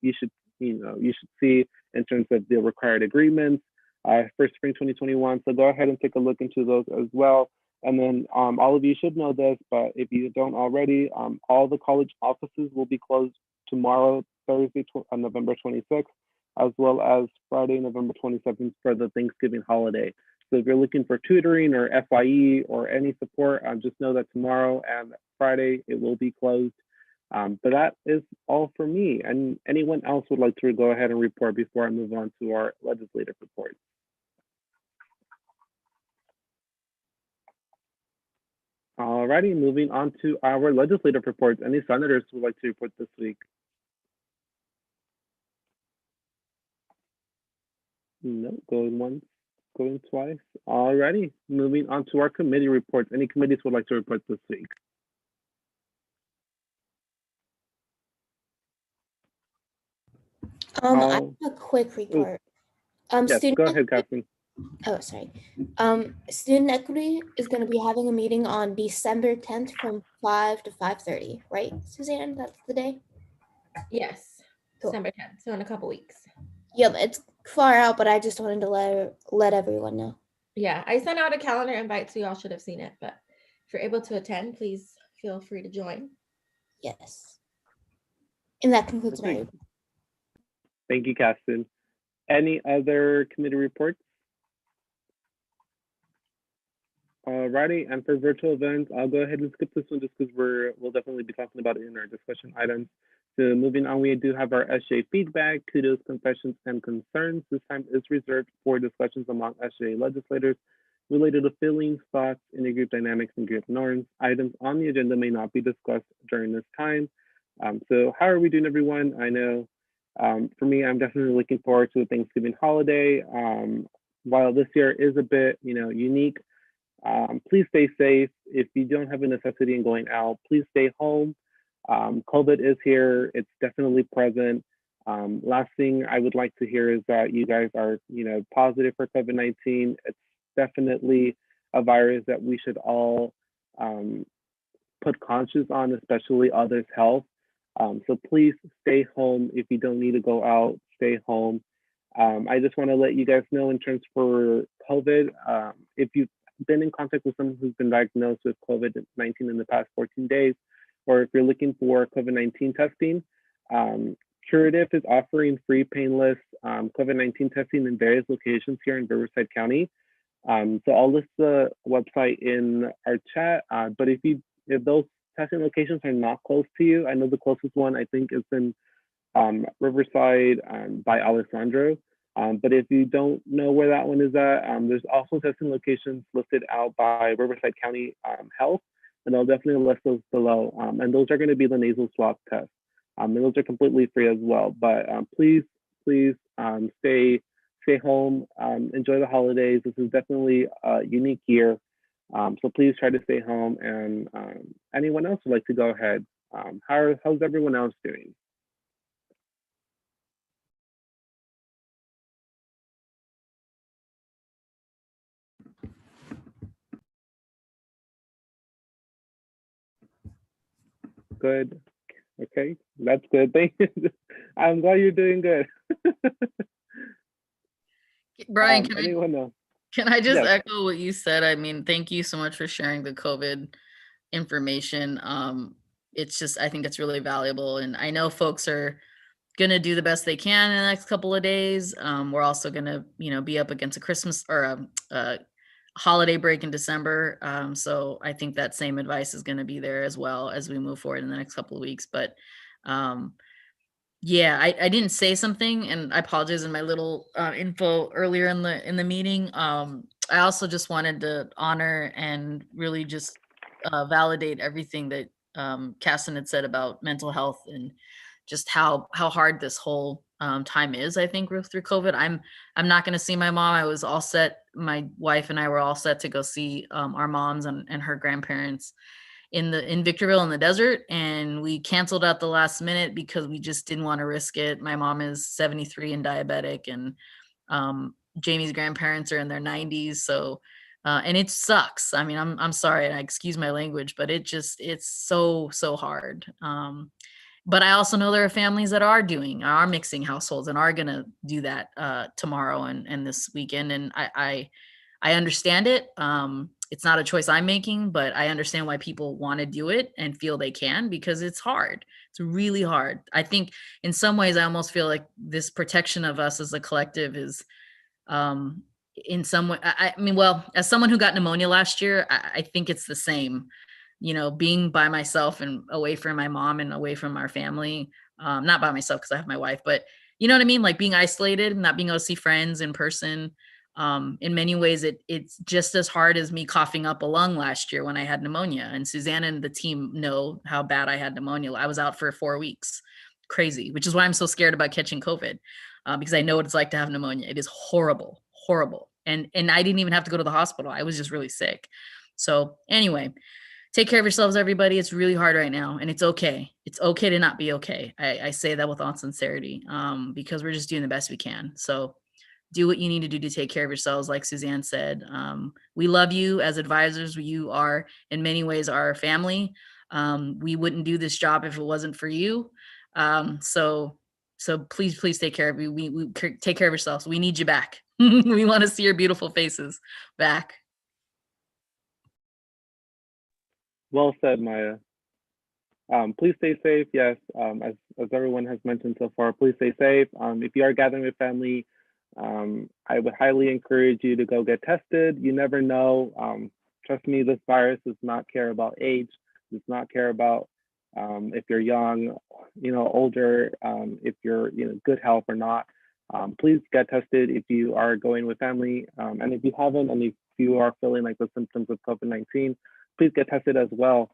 Speaker 1: you should see in terms of the required agreements for spring 2021. So go ahead and take a look into those as well. And then all of you should know this, but if you don't already, all the college offices will be closed tomorrow, Thursday, November 26th, as well as Friday, November 27th for the Thanksgiving holiday. So if you're looking for tutoring or FYE or any support, just know that tomorrow and Friday it will be closed. But that is all for me. And anyone else would like to go ahead and report before I move on to our legislative report? Alrighty, moving on to our legislative reports. Any senators who would like to report this week? No, going once, going twice. Alrighty, moving on to our committee reports. Any committees would like to report this week?
Speaker 4: I have a quick report.
Speaker 1: Yes, go ahead, Catherine.
Speaker 4: Oh, sorry. Student Equity is going to be having a meeting on December 10th from 5 to 5:30, right, Suzanne? That's the day?
Speaker 7: Yes,
Speaker 4: Cool.
Speaker 7: December 10th, so in a couple weeks.
Speaker 4: Yep, it's far out, but I just wanted to let everyone know.
Speaker 7: Yeah, I sent out a calendar invite, so y'all should have seen it, but if you're able to attend, please feel free to join.
Speaker 4: Yes. And that concludes my report.
Speaker 1: Thank you, Caston. Any other committee reports? Alrighty, and for virtual events, I'll go ahead and skip this one just because we'll definitely be talking about it in our discussion items. So moving on, we do have our SGA feedback, kudos, confessions, and concerns. This time is reserved for discussions among SGA legislators related to feelings, thoughts, intergroup dynamics, and group norms. Items on the agenda may not be discussed during this time. So how are we doing, everyone? I know for me, I'm definitely looking forward to the Thanksgiving holiday. While this year is a bit, unique, please stay safe. If you don't have a necessity in going out, please stay home. COVID is here. It's definitely present. Last thing I would like to hear is that you guys are, positive for COVID-19. It's definitely a virus that we should all put conscious on, especially others' health. So please stay home. If you don't need to go out, stay home. I just want to let you guys know in terms for COVID, if you've been in contact with someone who's been diagnosed with COVID-19 in the past 14 days, or if you're looking for COVID-19 testing, Curative is offering free painless COVID-19 testing in various locations here in Riverside County. So I'll list the website in our chat, but if those testing locations are not close to you, I know the closest one I think is in Riverside by Alessandro. But if you don't know where that one is at, there's also testing locations listed out by Riverside County Health, and I'll definitely list those below. And those are going to be the nasal swab tests. Those are completely free as well. But please stay home, enjoy the holidays. This is definitely a unique year. So please try to stay home. And anyone else would like to go ahead? How's everyone else doing? Good. Okay, that's good. Thank you. I'm glad you're doing good.
Speaker 5: Brian,
Speaker 1: can
Speaker 5: I just
Speaker 1: Yes.
Speaker 5: echo what you said? I mean, thank you so much for sharing the COVID information. It's just, I think it's really valuable. And I know folks are going to do the best they can in the next couple of days. We're also going to, be up against a Christmas or a holiday break in December. So I think that same advice is going to be there as well as we move forward in the next couple of weeks. But yeah, I didn't say something, and I apologize in my little info earlier in the meeting. I also just wanted to honor and really just validate everything that Casson had said about mental health and just how hard this whole time is. I think through COVID, I'm not going to see my mom. I was all set. My wife and I were all set to go see our moms and her grandparents in Victorville in the desert, and we canceled at the last minute because we just didn't want to risk it. My mom is 73 and diabetic, and Jamie's grandparents are in their 90s. So and it sucks. I mean, I'm sorry, and I excuse my language, but it's so hard. But I also know there are families that are mixing households and are gonna do that tomorrow and this weekend, and I understand it. It's not a choice I'm making, but I understand why people want to do it and feel they can, because it's hard. It's really hard. I think in some ways, I almost feel like this protection of us as a collective is in some way, I mean, well, as someone who got pneumonia last year, I think it's the same, being by myself and away from my mom and away from our family, not by myself because I have my wife, but you know what I mean? Like being isolated, not being able to see friends in person. In many ways, it's just as hard as me coughing up a lung last year when I had pneumonia. And Susanna and the team know how bad I had pneumonia. I was out for 4 weeks, crazy, which is why I'm so scared about catching COVID, because I know what it's like to have pneumonia. It is horrible, horrible. And I didn't even have to go to the hospital. I was just really sick. So anyway, take care of yourselves, everybody. It's really hard right now, and it's okay. It's okay to not be okay. I say that with all sincerity, because we're just doing the best we can. So do what you need to do to take care of yourselves. Like Suzanne said, we love you as advisors. You are in many ways our family. We wouldn't do this job if it wasn't for you. So please take care of you. We take care of yourselves. We need you back. We want to see your beautiful faces back.
Speaker 1: Well said, Maya. Please stay safe. Yes, as everyone has mentioned so far, please stay safe. If you are gathering with family, I would highly encourage you to go get tested. You never know. Trust me, this virus does not care about age, does not care about if you're young, older, if you're good health or not. Please get tested if you are going with family. And if you haven't, and if you are feeling like the symptoms of COVID-19, please get tested as well.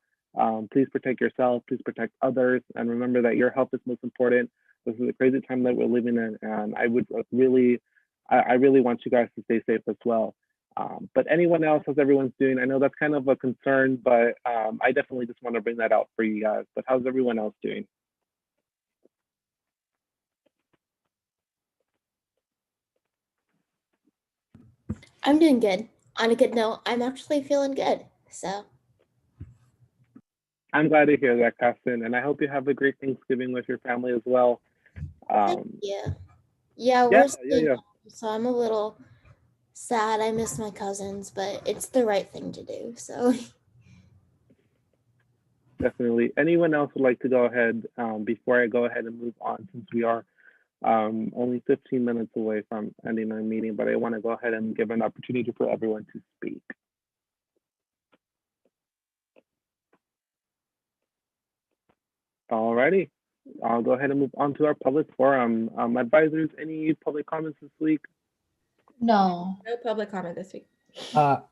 Speaker 1: Please protect yourself, please protect others, and remember that your health is most important. This is a crazy time that we're living in, and I really want you guys to stay safe as well. But anyone else, how's everyone's doing? I know that's kind of a concern, but I definitely just want to bring that out for you guys. But how's everyone else doing?
Speaker 4: I'm doing good. On a good note, I'm actually feeling good. So
Speaker 1: I'm glad to hear that, Caston, and I hope you have a great Thanksgiving with your family as well.
Speaker 4: Yeah, we're staying home, so I'm a little sad. I miss my cousins, but it's the right thing to do. So
Speaker 1: definitely. Anyone else would like to go ahead before I go ahead and move on, since we are only 15 minutes away from ending our meeting, but I want to go ahead and give an opportunity for everyone to speak. Alrighty, I'll go ahead and move on to our public forum. Advisors, any public comments this week?
Speaker 3: No.
Speaker 7: No public comment this week.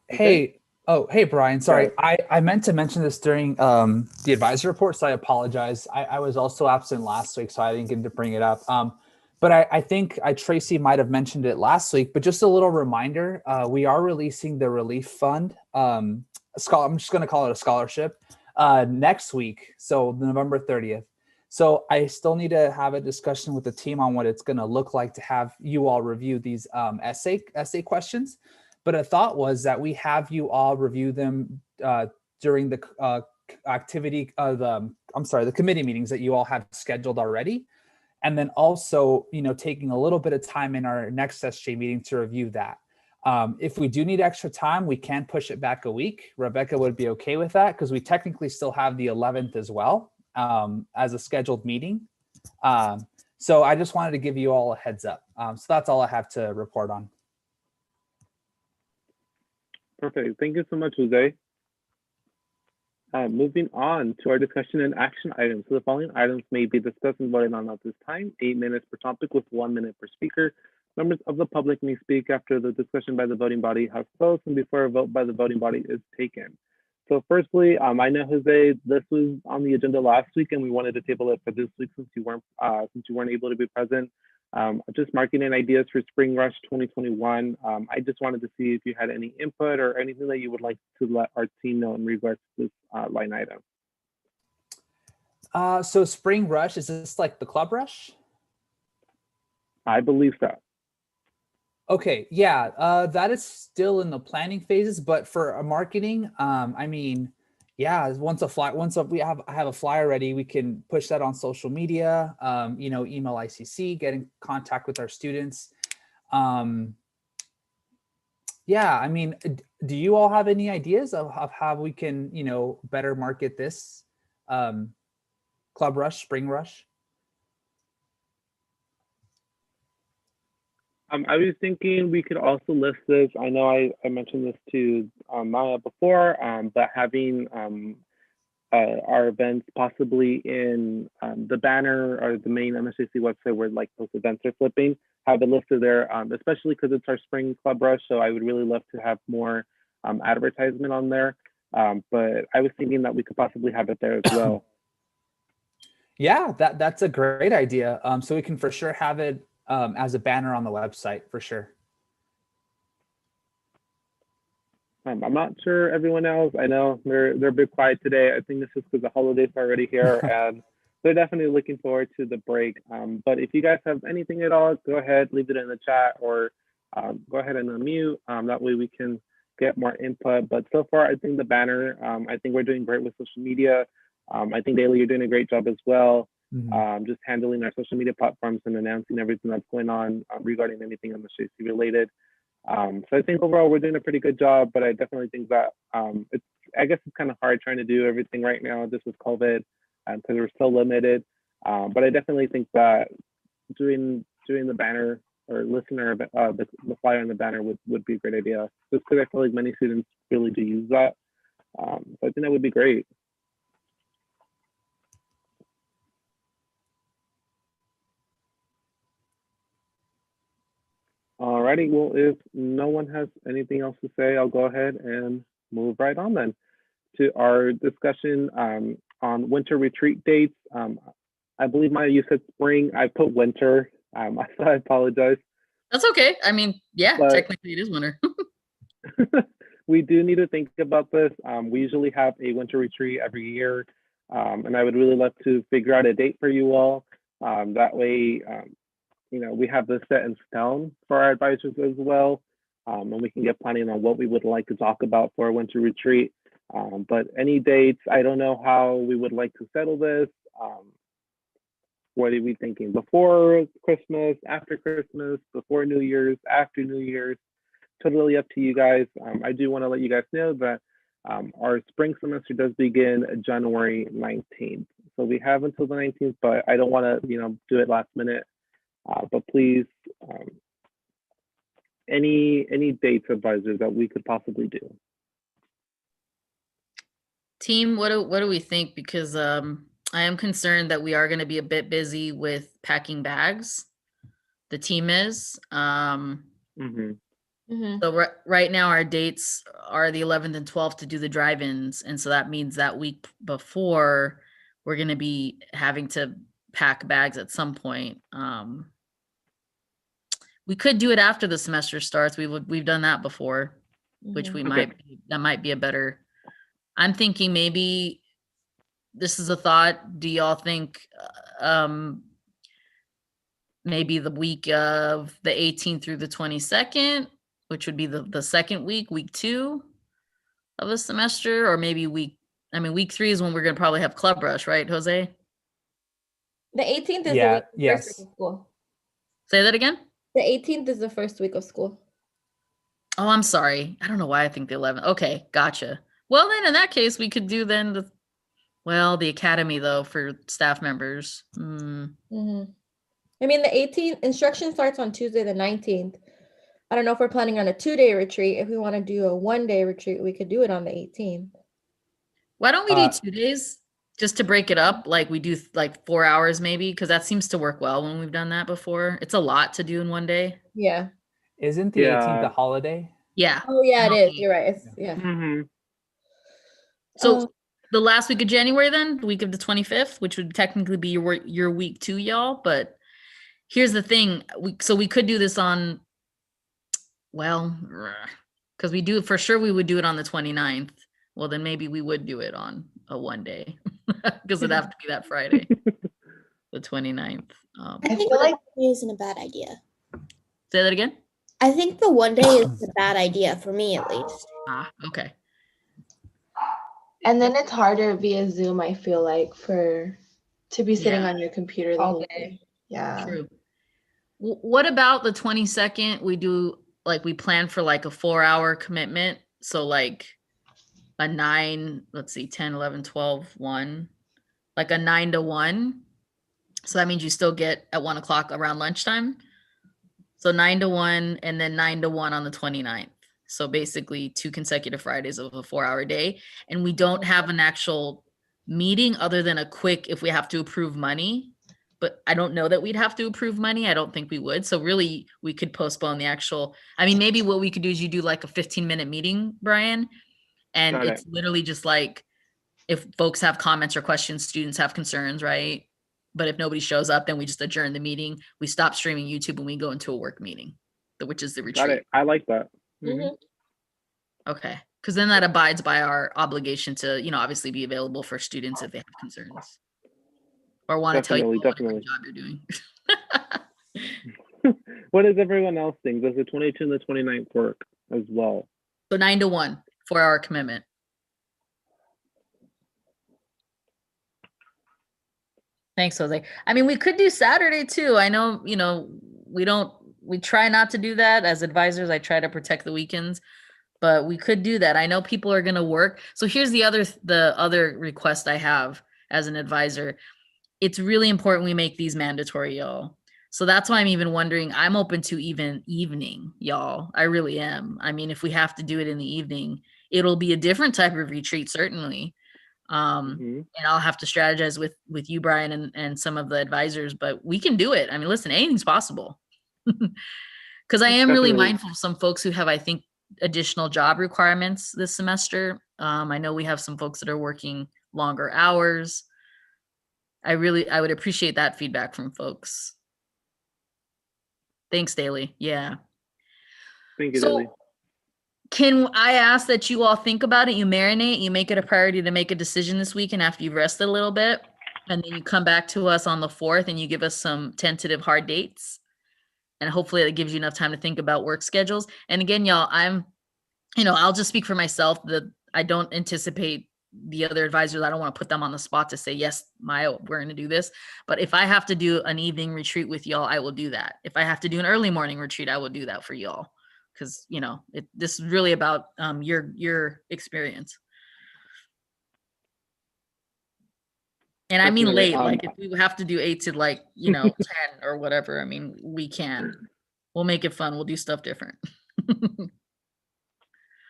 Speaker 6: Hey, Oh, hey, Brian. Sorry,
Speaker 1: Yes.
Speaker 6: I meant to mention this during the advisor report, so I apologize. I was also absent last week, so I didn't get to bring it up. But I think Tracy might have mentioned it last week, but just a little reminder, we are releasing the relief fund. I'm just going to call it a scholarship next week, so November 30th. So I still need to have a discussion with the team on what it's going to look like to have you all review these essay questions. But a thought was that we have you all review them during the the committee meetings that you all have scheduled already. And then also, taking a little bit of time in our next SJ meeting to review that. If we do need extra time, we can push it back a week. Rebecca would be okay with that because we technically still have the 11th as well as a scheduled meeting. So I just wanted to give you all a heads up. So that's all I have to report on.
Speaker 1: Perfect. Thank you so much, Jose. Moving on to our discussion and action items. So the following items may be discussed and voted on at this time. 8 minutes per topic with 1 minute per speaker. Members of the public may speak after the discussion by the voting body has closed and before a vote by the voting body is taken. So firstly, I know, Jose, this was on the agenda last week and we wanted to table it for this week since you weren't able to be present. Just marking in ideas for Spring Rush 2021. I just wanted to see if you had any input or anything that you would like to let our team know in regards to this line item.
Speaker 6: So Spring Rush, is this like the Club Rush?
Speaker 1: I believe so.
Speaker 6: Okay, yeah, that is still in the planning phases, but for marketing, I mean, yeah, once I have a flyer ready, we can push that on social media, email ICC, get in contact with our students. Yeah, I mean, do you all have any ideas of how we can, better market this Club Rush, Spring Rush?
Speaker 1: I was thinking we could also list this. I know I mentioned this to Maya before, but having our events possibly in the banner or the main MSJC website where like those events are flipping, have it listed there, especially because it's our Spring Club Rush. So I would really love to have more advertisement on there. But I was thinking that we could possibly have it there as well.
Speaker 6: Yeah, that's a great idea. So we can for sure have it as a banner on the website for sure.
Speaker 1: I'm not sure everyone else. I know they're a bit quiet today. I think this is because the holidays are already here and they're definitely looking forward to the break. But if you guys have anything at all, go ahead, leave it in the chat or go ahead and unmute. That way we can get more input. But so far, I think the banner, I think we're doing great with social media. I think Daily, you're doing a great job as well. Just handling our social media platforms and announcing everything that's going on regarding anything on the SJC related. So I think overall we're doing a pretty good job, but I definitely think that I guess it's kind of hard trying to do everything right now just with COVID because we're so limited. But I definitely think that doing the banner or listener the flyer on the banner would be a great idea. Just because I feel like many students really do use that. So I think that would be great. Alrighty, well, if no one has anything else to say, I'll go ahead and move right on then to our discussion on winter retreat dates. I believe, Maya, you said spring. I put winter. I apologize.
Speaker 5: That's okay. I mean, yeah, but technically it is winter.
Speaker 1: We do need to think about this. We usually have a winter retreat every year, and I would really love to figure out a date for you all. That way, we have this set in stone for our advisors as well, and we can get planning on what we would like to talk about for a winter retreat. But any dates, I don't know how we would like to settle this. What are we thinking? Before Christmas, after Christmas, before New Year's, after New Year's? Totally up to you guys. I do want to let you guys know that our spring semester does begin January 19th. So we have until the 19th, but I don't want to, do it last minute. But please, any dates, advisors, that we could possibly do.
Speaker 5: Team, what do we think? Because I am concerned that we are going to be a bit busy with packing bags. The team is. So right now our dates are the 11th and 12th to do the drive-ins. And so that means that week before we're going to be having to pack bags at some point. We could do it after the semester starts. We've done that before, which we that might be a better, I'm thinking maybe this is a thought. Do y'all think maybe the week of the 18th through the 22nd, which would be the second week 2 of the semester, or maybe week 3 is when we're going to probably have Club Rush, right, Jose?
Speaker 7: The 18th is
Speaker 6: Yeah,
Speaker 7: the first week of school.
Speaker 5: Say that again?
Speaker 7: The 18th is the first week of school.
Speaker 5: Oh, I'm sorry. I don't know why I think the 11th. Okay, gotcha. Well, then in that case, we could do then the academy, though, for staff members.
Speaker 7: I mean, the 18th instruction starts on Tuesday, the 19th. I don't know if we're planning on a 2-day retreat. If we want to do a 1-day retreat, we could do it on the 18th.
Speaker 5: Why don't we do 2 days just to break it up? Like we do like 4 hours maybe, because that seems to work well when we've done that before. It's a lot to do in 1 day.
Speaker 7: Yeah.
Speaker 6: Isn't the 18th a holiday?
Speaker 5: Yeah.
Speaker 7: Oh, yeah, it is. You're right. Yeah.
Speaker 5: So the last week of January, then, the week of the 25th, which would technically be your week 2, y'all. But here's the thing. We could do this on, because we do, for sure we would do it on the 29th. Well, then maybe we would do it on a 1 day because it'd have to be that Friday, the 29th.
Speaker 4: I think like it isn't a bad idea.
Speaker 5: Say that again?
Speaker 4: I think the 1 day is a bad idea for me, at least.
Speaker 5: Okay.
Speaker 3: And then it's harder via Zoom, I feel like, to be sitting on your computer the whole day. Yeah.
Speaker 5: True. What about the 22nd? We plan for like a 4-hour commitment. So like a 9, 10, 11, 12, 1, like a 9 to 1. So that means you still get at 1 o'clock around lunchtime. So 9 to 1 and then 9 to 1 on the 29th. So basically 2 consecutive Fridays of a 4-hour day. And we don't have an actual meeting other than a quick, if we have to approve money, but I don't know that we'd have to approve money. I don't think we would. So really we could postpone the actual, maybe what we could do is you do like a 15-minute meeting, Brian. And it's literally just like, if folks have comments or questions, students have concerns, right? But if nobody shows up, then we just adjourn the meeting. We stop streaming YouTube and we go into a work meeting, which is the retreat.
Speaker 1: Got it. I like that.
Speaker 5: Okay. Because then that abides by our obligation to, obviously be available for students if they have concerns or want to tell you what a great job you're doing.
Speaker 1: What does everyone else think? Does the 22nd and the 29th work as well?
Speaker 5: So 9 to 1, 4-hour commitment. Thanks, Jose. We could do Saturday too. I know, we try not to do that as advisors. I try to protect the weekends, but we could do that. I know people are going to work. So here's the other request I have as an advisor. It's really important we make these mandatory, y'all. So that's why I'm even wondering, I'm open to even evening, y'all. I really am. If we have to do it in the evening, it'll be a different type of retreat, certainly. And I'll have to strategize with you, Brian, and some of the advisors, but we can do it. Listen, anything's possible. Because I am really mindful of some folks who have, I think, additional job requirements this semester. I know we have some folks that are working longer hours. I would appreciate that feedback from folks. Thanks, Daly. Yeah.
Speaker 1: Thank you, Daly.
Speaker 5: Can I ask that you all think about it, you marinate, you make it a priority to make a decision this week, and after you've rested a little bit, and then you come back to us on the 4th and you give us some tentative hard dates. And hopefully that gives you enough time to think about work schedules. And again, y'all, I'll just speak for myself that I don't anticipate the other advisors. I don't want to put them on the spot to say, yes, Maya, we're going to do this. But if I have to do an evening retreat with y'all, I will do that. If I have to do an early morning retreat, I will do that for y'all. Because, this is really about your experience. And I mean late, like if we have to do 8 to 10 or whatever, we can. We'll make it fun. We'll do stuff different.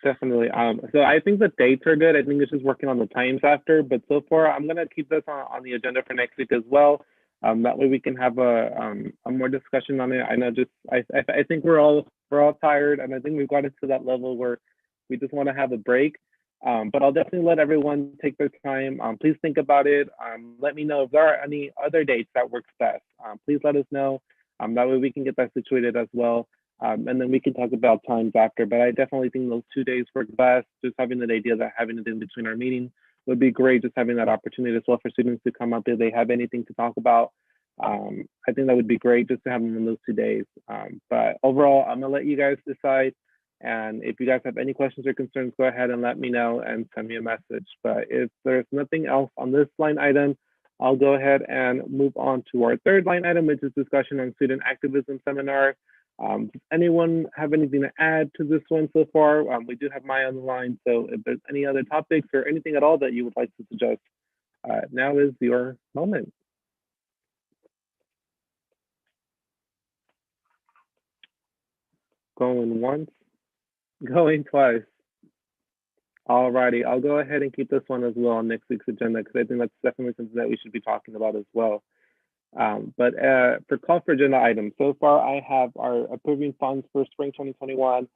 Speaker 1: Definitely. So I think the dates are good. I think it's just working on the times after. But so far, I'm going to keep this on the agenda for next week as well. That way we can have a more discussion on it. I know I think we're all tired, and I think we've gotten to that level where We just want to have a break. But I'll definitely let everyone take their time. Please think about it. Let me know if there are any other dates that works best. Please let us know. That way we can get that situated as well. And then we can talk about times after. But I definitely think those 2 days work best. Just having the idea that having it in between our meeting would be great. Just having that opportunity as well for students to come up if they have anything to talk about. I think that would be great just to have them in those 2 days. But overall, I'm gonna let you guys decide. And if you guys have any questions or concerns, go ahead and let me know and send me a message. But if there's nothing else on this line item, I'll go ahead and move on to our third line item, which is discussion on student activism seminar. Does anyone have anything to add to this one so far? We do have Maya on the line, so if there's any other topics or anything at all that you would like to suggest, now is your moment. Going once, going twice. Alrighty, I'll go ahead and keep this one as well on next week's agenda because I think that's definitely something that we should be talking about as well. But for call for agenda items, so far I have our approving funds for spring 2021,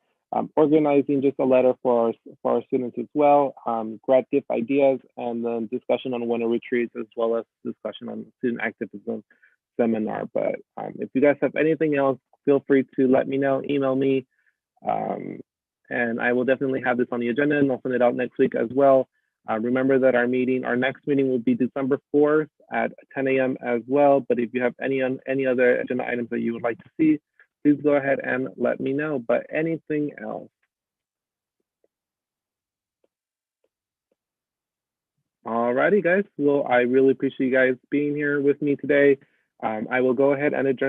Speaker 1: organizing just a letter for our students as well, grad gift ideas, and then discussion on winter retreats as well as discussion on student activism seminar. But if you guys have anything else, feel free to let me know, email me, and I will definitely have this on the agenda and I'll send it out next week as well. Remember that our next meeting will be December 4th at 10 a.m. as well. But if you have any other agenda items that you would like to see, please go ahead and let me know. But anything else? Alrighty, guys. Well, I really appreciate you guys being here with me today. I will go ahead and adjourn